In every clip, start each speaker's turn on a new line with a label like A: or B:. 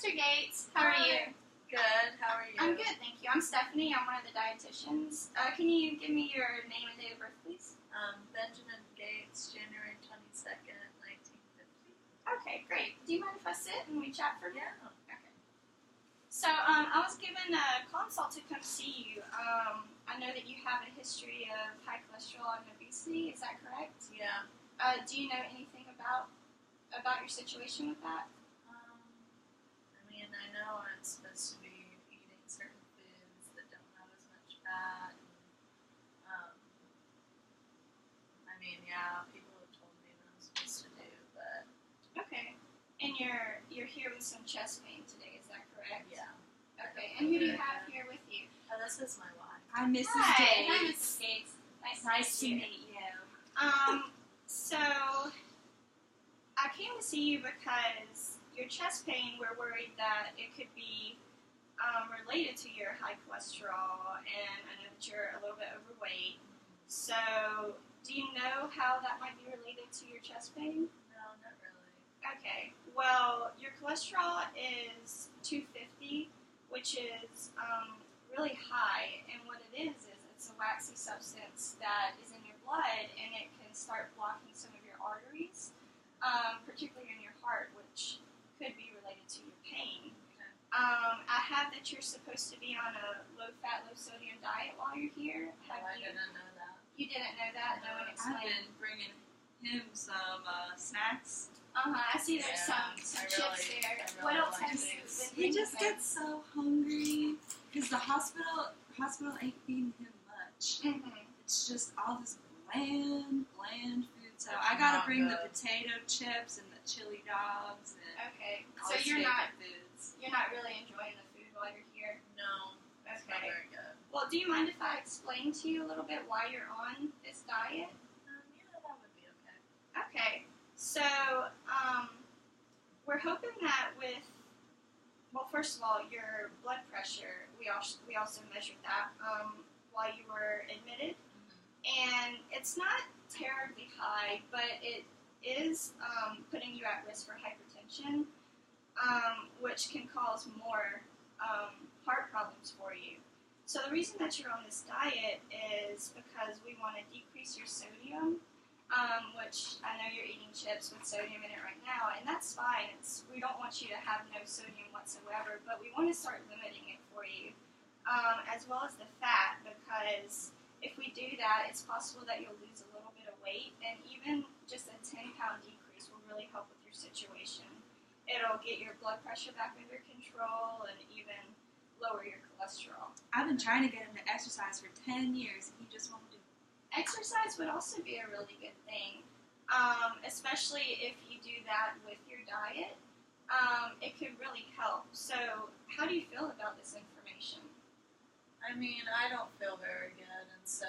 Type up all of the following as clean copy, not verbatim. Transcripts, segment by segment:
A: Mr. Gates. How are you?
B: Good. How are you?
A: I'm good, thank you. I'm Stephanie. I'm one of the dietitians. Can you give me your name and date of birth, please?
B: Benjamin Gates, January 22nd, 1950.
A: Okay, great. Do you mind if I sit and we chat for a minute?
B: Yeah.
A: Okay. So, I was given a consult to come see you. I know that you have a history of high cholesterol and obesity. Is that correct?
B: Yeah.
A: Do you know anything about your situation with that?
B: I know I'm supposed to be eating certain foods that don't have as much fat. People have told me what I'm supposed to do, but...
A: Okay. And you're here with some chest pain today, is that correct?
B: Yeah.
A: Okay. And who do you have here with you?
B: Oh, this is my wife.
C: I'm Mrs.
A: Hi,
C: Gates.
A: I'm Mrs. Gates.
C: Nice to meet you.
A: So I came to see you because your chest pain, we're worried that it could be related to your high cholesterol, and I know that you're a little bit overweight. So do you know how that might be related to your chest pain?
B: No, not really.
A: Okay. Well, your cholesterol is 250, which is really high, and what it is it's a waxy substance that is in your blood, and it can start blocking some of your arteries, particularly in your heart, which could be related to your pain.
B: Okay.
A: I have that you're supposed to be on a low-fat, low-sodium diet while you're here.
B: I didn't know that.
A: You didn't know that? No one
C: I've
A: explained.
C: been bringing him some snacks.
A: I see there's
B: Yeah,
A: some
B: I
A: chips
B: really-
A: there.
B: I really
A: What else
B: like
A: have you
B: these.
A: been
C: He
A: thinking
C: just
A: of?
C: gets so hungry because the hospital ain't feeding him much.
A: Mhm.
C: It's just all this bland food. So
B: That's
C: I gotta
B: not
C: bring the
B: good.
C: potato chips and the chili dogs and
A: Okay,
C: all
A: so
C: his
A: you're not
C: favorite foods.
A: really enjoying the food while you're here.
B: No, it's not
A: Okay.
B: very good.
A: Well, do you mind if I explain to you a little bit why you're on this diet?
B: That would be okay.
A: Okay, so we're hoping that first of all, your blood pressure, we also measured that while you were admitted, and it's not terribly high, but it is putting you at risk for hypertension, which can cause more heart problems for you. So the reason that you're on this diet is because we want to decrease your sodium, which I know you're eating chips with sodium in it right now, and that's fine. We don't want you to have no sodium whatsoever, but we want to start limiting it for you, as well as the fat, because if we do that, it's possible that you'll lose a little bit of weight, and even just a 10-pound decrease will really help with your situation. It'll get your blood pressure back under control and even lower your cholesterol.
C: I've been trying to get him to exercise for 10 years and he just won't do it.
A: Exercise would also be a really good thing, especially if you do that with your diet. It could really help. So how do you feel about this information?
B: I don't feel very good, and so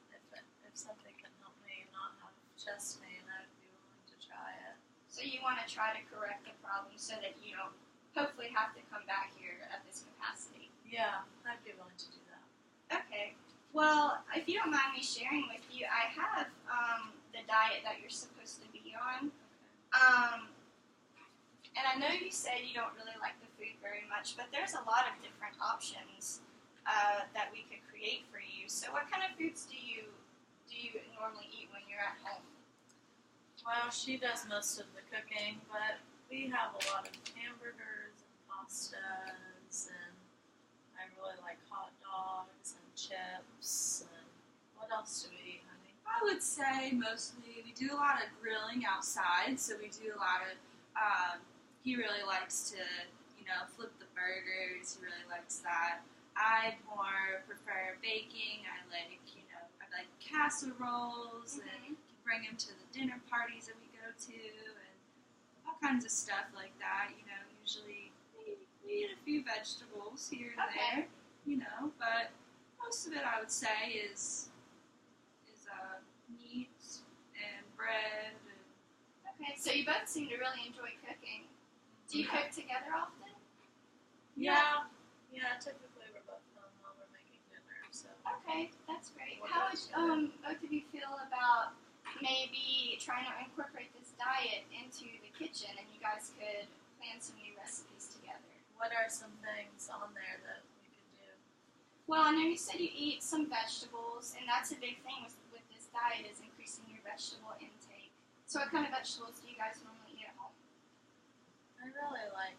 B: if something can help me not have chest pain, I'd be willing to try it.
A: So you want to try to correct the problem so that you don't hopefully have to come back here at this capacity.
B: Yeah, I'd be willing to do that.
A: Okay. Well, if you don't mind me sharing with you, I have the diet that you're supposed to be on. And I know you said you don't really like the food very much, but there's a lot of different options that we could create for you. So what kind of foods do you normally eat when you're at home?
B: Well, she does most of the cooking, but we have a lot of hamburgers and pastas, and I really like hot dogs and chips. And what else do we eat, honey?
C: I would say mostly we do a lot of grilling outside, so we do a lot of, he really likes to, flip the burgers, he really likes that. I more prefer baking, I like casseroles, and bring him to the dinner parties that we go to, and all kinds of stuff like that, usually we eat a few vegetables here and there, but most of it I would say is meat and bread.
A: Okay, so you both seem to really enjoy cooking. Do you cook together often?
B: Yeah, typically we're both home while we're making dinner, so.
A: Okay, that's great.
B: What
A: How
B: else
A: would both of you feel about maybe trying to incorporate this diet into the kitchen, and you guys could plan some new recipes together?
B: what are some things on there that we could do?
A: Well, I know you said you eat some vegetables, and that's a big thing with this diet is increasing your vegetable intake. So what kind of vegetables do you guys normally eat at home?
B: I really like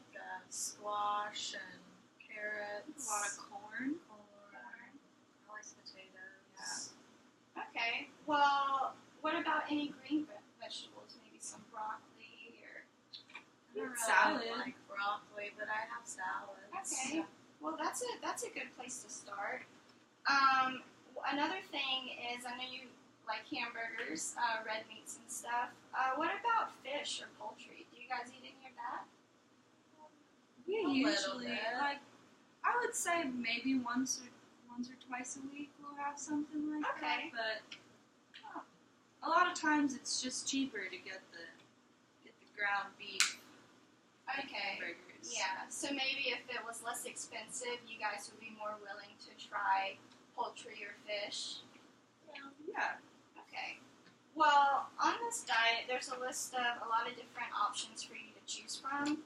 B: squash and carrots.
C: A lot of corn.
B: Corn. I like potatoes.
A: Okay. Well, what about any green vegetables? Maybe some broccoli or.
B: I don't really
C: Salad.
B: like broccoli, but I have salads.
A: Okay. Well, that's a good place to start. Another thing is, I know you like hamburgers, red meats and stuff. What about fish or poultry? Do you guys eat any of that?
C: We
B: A little
C: usually
B: bit.
C: like. I would say maybe once or twice a week we'll have something like
A: Okay.
C: that. But a lot of times it's just cheaper to get the ground beef
A: Okay.
C: hamburgers.
A: Yeah. So maybe if it was less expensive, you guys would be more willing to try poultry or fish.
C: Yeah.
A: Okay. Well, on this diet, there's a list of a lot of different options for you to choose from.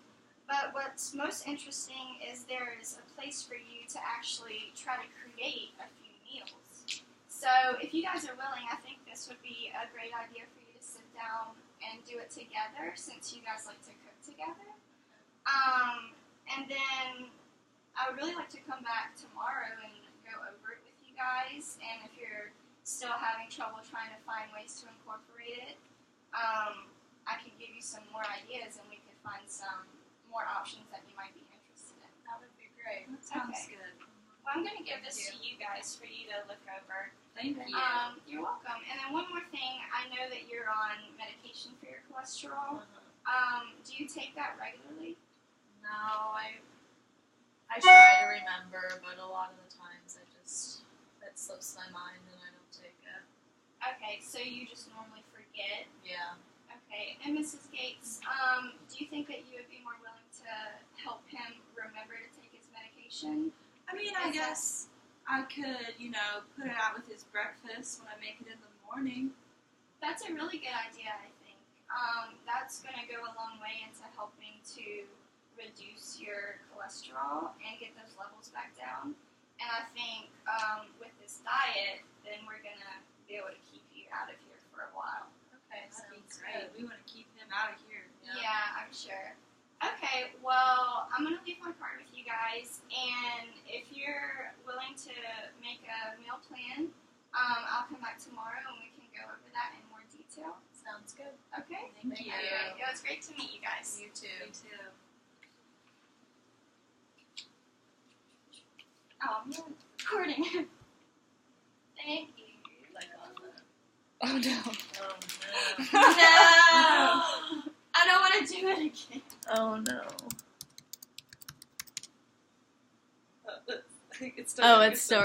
A: But what's most interesting is there is a place for you to actually try to create a few meals. So if you guys are willing, I think this would be a great idea for you to sit down and do it together since you guys like to cook together. And then I would really like to come back tomorrow and go over it with you guys. And if you're still having trouble trying to find ways to incorporate it, I could give you some more ideas and we could find some more options that you might be interested in.
B: That would be great.
C: That sounds
A: Okay.
C: good.
A: Well, I'm going to give this to you guys for you to look over.
C: Thank you.
A: You're welcome. And then one more thing, I know that you're on medication for your cholesterol. Do you take that regularly?
B: No, I try to remember, but a lot of the times it slips my mind and I don't take it.
A: Okay, so you just normally forget.
B: Yeah.
A: Okay, and Mrs. Gates, do you think that you would be more willing to help him remember to take his medication?
C: I mean, I guess I could, put it out with his breakfast when I make it in the morning.
A: That's a really good idea, I think. That's going to go a long way into helping to reduce your cholesterol and get those levels back down. And I think with this diet, then we're going to be able to keep you out of here for a while.
B: Okay,
C: That'd be
B: sounds
C: great.
B: good.
C: We want to keep him out of here.
A: Yeah, I'm sure. Okay, well, I'm going to leave my card with you guys, and if you're willing to make a meal plan, I'll come back tomorrow and we can go over that in more detail.
B: Sounds good.
A: Okay?
C: Thank you.
A: Okay, it was great to meet you guys.
B: You too.
C: Me too.
A: Oh, I'm recording. Thank you.
B: Like on the.
D: Oh no.
B: Oh
A: No! I don't want to do it again.
D: Oh no.
C: I think it's still
D: Oh, it's still